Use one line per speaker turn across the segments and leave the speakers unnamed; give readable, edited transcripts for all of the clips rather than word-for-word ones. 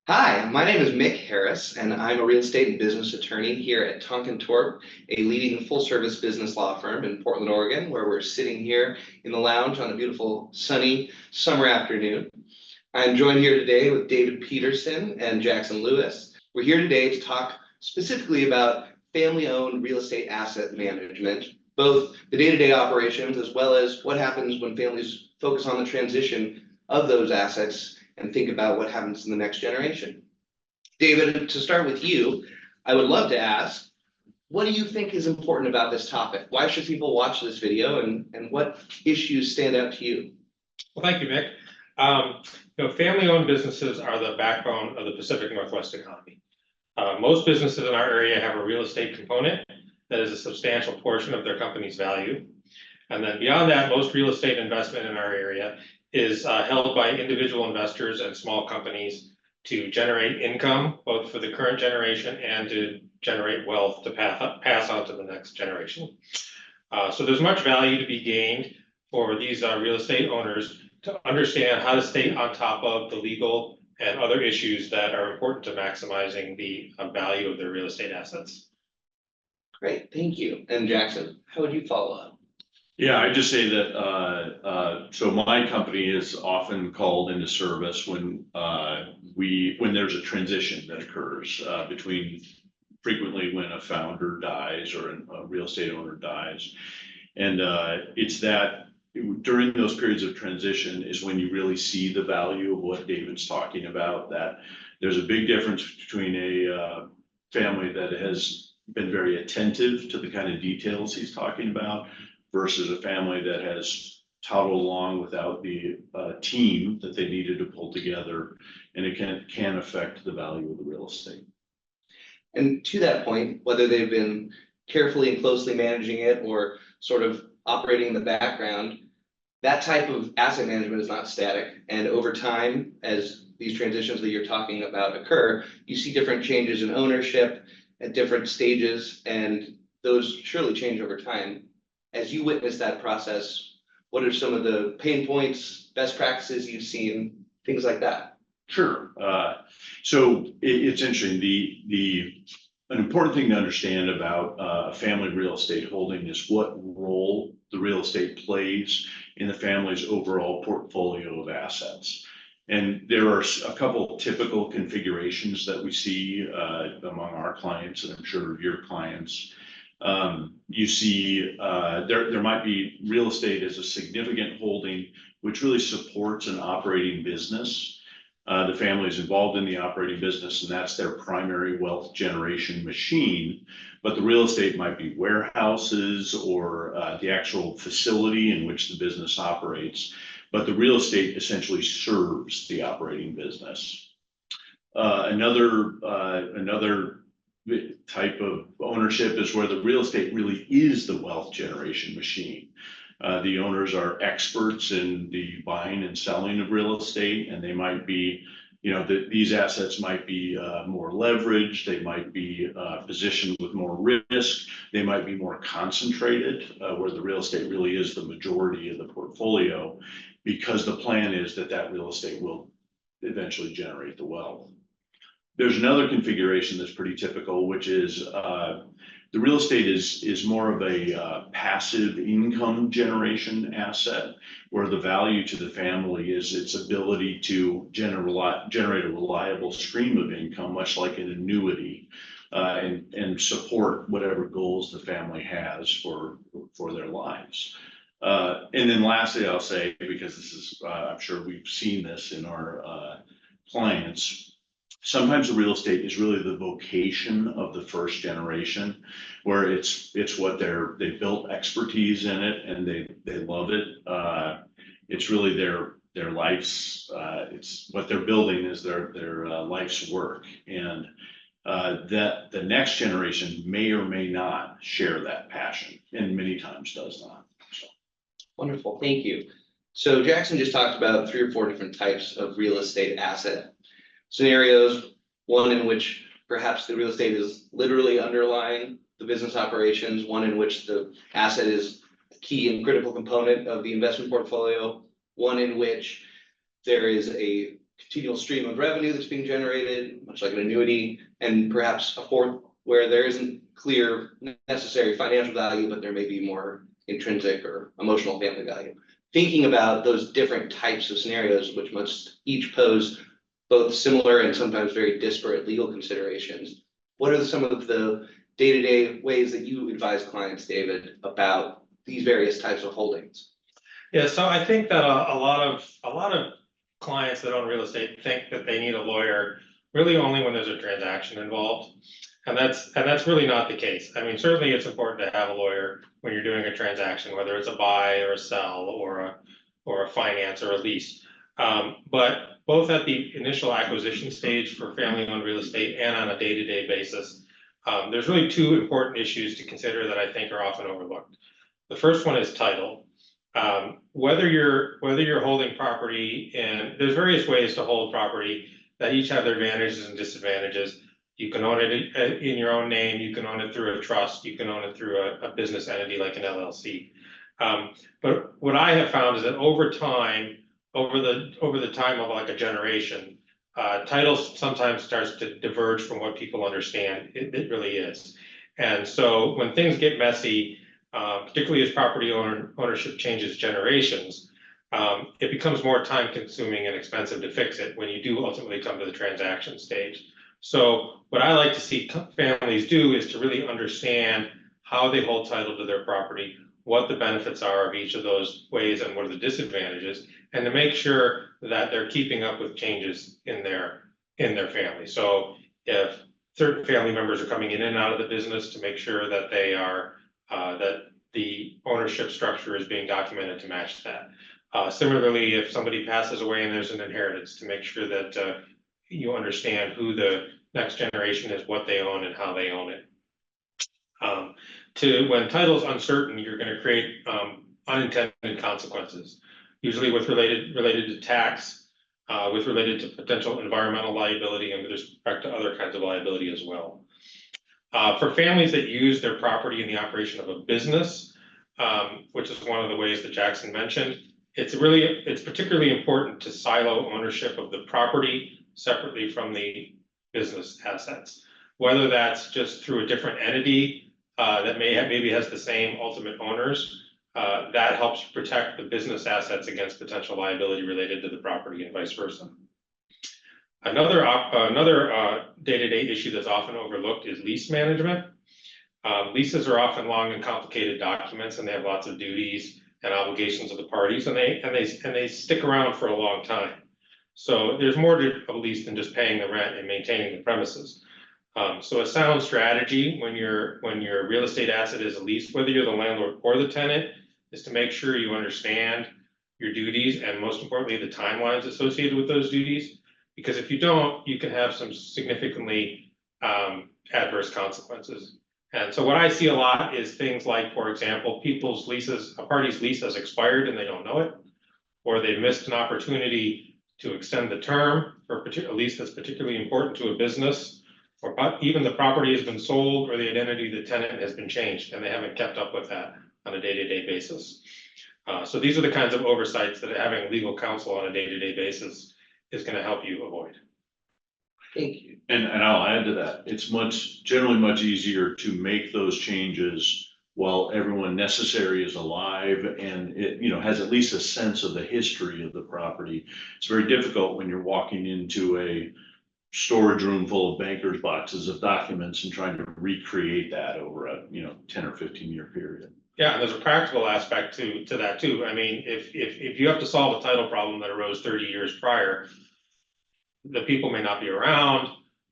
Hi, my name is Mick Harris, and I'm a real estate and business attorney here at Tonkon Torp, a leading full-service business law firm in Portland, Oregon, where we're sitting here in the lounge on a beautiful sunny summer afternoon. I'm joined here today with David Petersen and Jackson Lewis. We're here today to talk specifically about family-owned real estate asset management, both the day-to-day operations as well as what happens when families focus on the transition of those assets and think about what happens in the next generation. David, to start with you, I would love to ask, what do you think is important about this topic? Why should people watch this video, and what issues stand out to you?
Well, thank you, Mick. Family-owned businesses are the backbone of the Pacific Northwest economy. Most businesses in our area have a real estate component that is a substantial portion of their company's value. And then beyond that, most real estate investment in our area is held by individual investors and small companies to generate income, both for the current generation and to generate wealth to pass on to the next generation. So there's much value to be gained for these real estate owners to understand how to stay on top of the legal and other issues that are important to maximizing the value of their real estate assets.
Great, thank you. And Jackson, how would you follow up?
Yeah, I just say that, so my company is often called into service when there's a transition that occurs between frequently when a founder dies or a real estate owner dies. And it's that during those periods of transition is when you really see the value of what David's talking about, that there's a big difference between a family that has been very attentive to the kind of details he's talking about versus a family that has toddled along without the team that they needed to pull together, and it can affect the value of the real estate.
And to that point, whether they've been carefully and closely managing it or sort of operating in the background, that type of asset management is not static. And over time, as these transitions that you're talking about occur, you see different changes in ownership at different stages, and those surely change over time. As you witness that process, what are some of the pain points, best practices you've seen, things like that?
Sure. So it's interesting. An important thing to understand about a family real estate holding is what role the real estate plays in the family's overall portfolio of assets. And there are a couple of typical configurations that we see among our clients, and I'm sure your clients. You see there might be real estate as a significant holding, which really supports an operating business. The family is involved in the operating business, and that's their primary wealth generation machine. But the real estate might be warehouses or the actual facility in which the business operates. But the real estate essentially serves the operating business. Another type of ownership is where the real estate really is the wealth generation machine. The owners are experts in the buying and selling of real estate, and they might be, these assets might be more leveraged, they might be positioned with more risk, they might be more concentrated, where the real estate really is the majority of the portfolio, because the plan is that real estate will eventually generate the wealth. There's another configuration that's pretty typical, which is the real estate is more of a passive income generation asset, where the value to the family is its ability to generate a reliable stream of income, much like an annuity, and support whatever goals the family has for their lives. And then lastly, I'll say, because this is, I'm sure we've seen this in our clients, sometimes the real estate is really the vocation of the first generation, where it's what they built expertise in it and they love it. It's really their life's, it's what they're building is their life's work. And that the next generation may or may not share that passion, and many times does not. So.
Wonderful, thank you. So Jackson just talked about 3 or 4 different types of real estate asset scenarios, one in which perhaps the real estate is literally underlying the business operations, one in which the asset is a key and critical component of the investment portfolio, one in which there is a continual stream of revenue that's being generated, much like an annuity, and perhaps a fourth where there isn't clear necessary financial value, but there may be more intrinsic or emotional family value. Thinking about those different types of scenarios, which must each pose both similar and sometimes very disparate legal considerations, what are some of the day-to-day ways that you advise clients, David, about these various types of holdings?
Yeah, so I think that a lot of clients that own real estate think that they need a lawyer really only when there's a transaction involved. And that's really not the case. I mean, certainly it's important to have a lawyer when you're doing a transaction, whether it's a buy or a sell or a finance or a lease. But both at the initial acquisition stage for family-owned real estate and on a day-to-day basis, there's really two important issues to consider that I think are often overlooked. The first one is title. Whether you're holding property, and there's various ways to hold property that each have their advantages and disadvantages. You can own it in your own name, you can own it through a trust, you can own it through a business entity like an LLC. But what I have found is that over time, over the time of like a generation, title sometimes starts to diverge from what people understand it really is. And so when things get messy, particularly as property ownership changes generations, it becomes more time consuming and expensive to fix it when you do ultimately come to the transaction stage. So what I like to see families do is to really understand how they hold title to their property, what the benefits are of each of those ways and what are the disadvantages, and to make sure that they're keeping up with changes in their family. So if certain family members are coming in and out of the business, to make sure that they are that the ownership structure is being documented to match that. Similarly, if somebody passes away and there's an inheritance, to make sure that you understand who the next generation is, what they own and how they own it. When title's uncertain, you're going to create unintended consequences, usually related to tax, related to potential environmental liability and with respect to other kinds of liability as well. For families that use their property in the operation of a business, which is one of the ways that Jackson mentioned, it's particularly important to silo ownership of the property separately from the business assets, whether that's just through a different entity that maybe has the same ultimate owners. That helps protect the business assets against potential liability related to the property and vice versa. Another day-to-day issue that's often overlooked is lease management. Leases are often long and complicated documents, and they have lots of duties and obligations of the parties, and they stick around for a long time. So there's more to a lease than just paying the rent and maintaining the premises. So a sound strategy when your real estate asset is a lease, whether you're the landlord or the tenant, is to make sure you understand your duties and most importantly the timelines associated with those duties. Because if you don't, you can have some significantly adverse consequences. And so what I see a lot is things like, for example, a party's lease has expired and they don't know it, or they've missed an opportunity to extend the term for a lease that's particularly important to a business, or even the property has been sold or the identity of the tenant has been changed and they haven't kept up with that on a day-to-day basis. So these are the kinds of oversights that having legal counsel on a day-to-day basis is going to help you avoid.
Thank you.
And I'll add to that. It's generally much easier to make those changes while everyone necessary is alive and it, has at least a sense of the history of the property. It's very difficult when you're walking into a storage room full of bankers' boxes of documents and trying to recreate that over a 10 or 15 year period.
Yeah, and there's a practical aspect to that too. I mean, if you have to solve a title problem that arose 30 years prior, the people may not be around,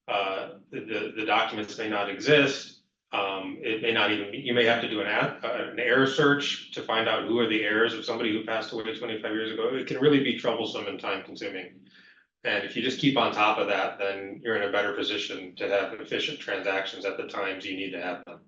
the documents may not exist. It may not even be, you may have to do an heir search to find out who are the heirs of somebody who passed away 25 years ago. It can really be troublesome and time consuming. And if you just keep on top of that, then you're in a better position to have efficient transactions at the times you need to have them.